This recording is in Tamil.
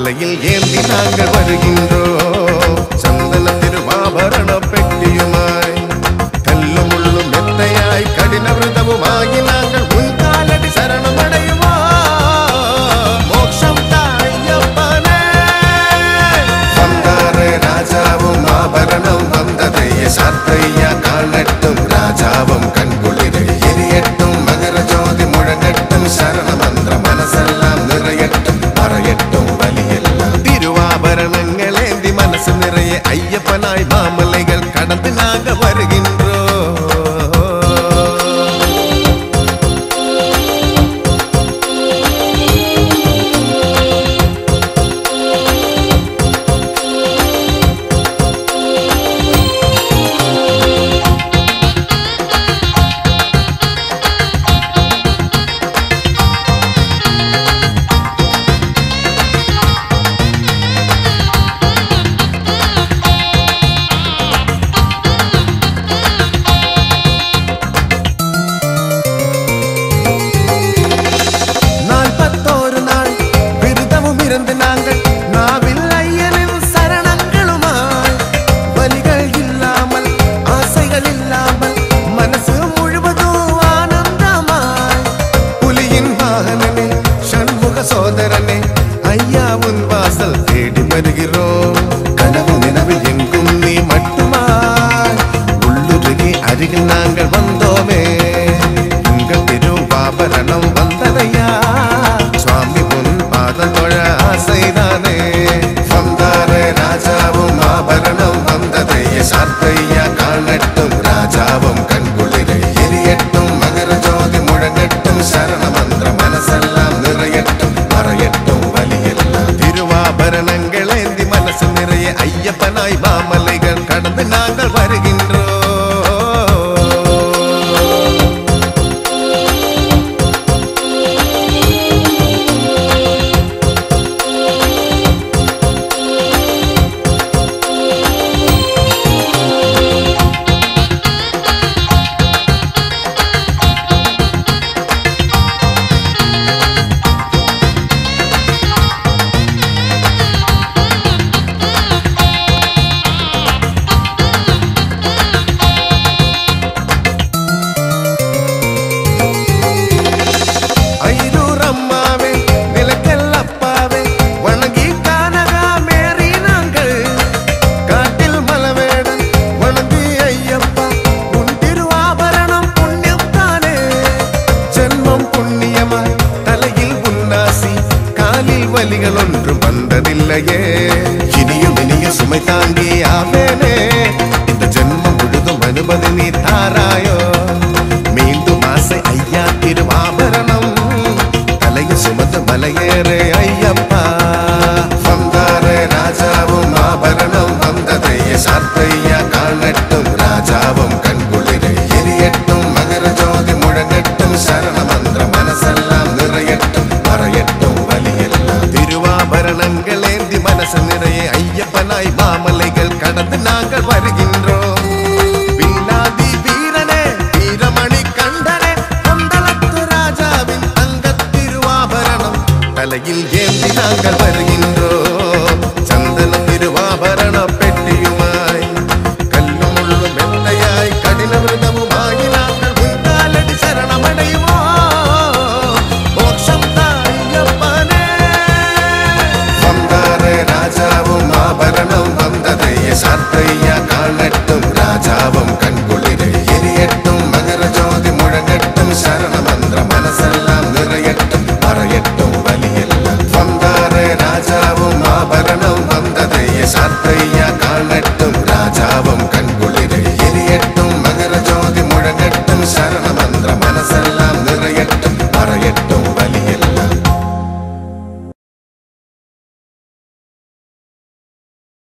தலையில் ஏந்தி நாங்கள் வருகின்றோம் சந்தன திருவாபரண பெட்டியுமாய் கல்லும் முள்ளும் மெத்தையாய் கடின விரதமுமாகி நாங்கள் உன் காலடி சரணமடையுவோம் மோட்சம் தாயப்பனே வந்தாரே ராஜாவும் ஆபரணம் வந்ததைய சாத்தையா காணட்டும் ராஜாவும் கண்குளிர எரியட்டும் மகர ஜோதி முழங்கட்டும் சரண மந்திர மனசெல்லாம் நிறையட்டும் மறையட்டும் வலியெல்லாம் திருவாபரணங்களேந்தி மனசு நிறைய ஐயப்பனாய் மாமலைகள் கடந்து நாங்க வருகின்றோம் சோதரனே ஐயா உன் வாசல் தேடி வருகிறோம் கனவு நினைவில் எங்கும் நீ மட்டுமாய் உள்ளுருகி அருகில் நாங்கள் வந்தோமே உங்கள் திருவாபரணம் வந்ததையா சுவாமி உன் பாதம் தொழ ஆசைதானே வந்தாரே ராஜாவும் ஆபரணம் வந்ததைய சாத்தையா காணட்டும் ராஜாவும் கண்குளிர எரியட்டும் மகர ஜோதி முழங்கட்டும் சரண மந்திர மனசெல்லாம் நிறையட்டும் மறையட்டும் வலியெல்லாம் திருவாபரணங்களேந்தி மனசு நிறைய ஐயப்பனாய் மாமலைகள் கடந்து நாங்கள் வருகின்றோம் வலிகள் ஒன்றும் வந்ததில்லையே இனியும் இனிய சுமை தாங்கி ஆவேனே இந்த ஜென்மம் முழுதும் அனுமதி நீ தாராயோ மீண்டும் ஆசை ஐயா திருவாபரணம் தலையில் சுமந்து மலையேறே ஐயப்பா வந்தாரே ராஜாவும் ஆபரணம் வந்ததைய சாத்தையா காணட்டும் ராஜாவும் கண்குளிர எரியட்டும் மகர ஜோதி முழங்கட்டும் சரண மந்திர மனசெல்லாம் நிறையட்டும் மறையட்டும் வலியெல்லாம் திருவாபரணங்களேந்தி மனசு நிறைய ஐயப்பனாய் மாமலைகள் கடந்து நாங்கள் வருகின்றோம் வீணாதி வீரனே வீரமணி கண்டனே பந்தளத்து ராஜாவின் தங்கத் திருவாபரணம் தலையில் ஏந்தி நாங்கள் வருகின்றோம்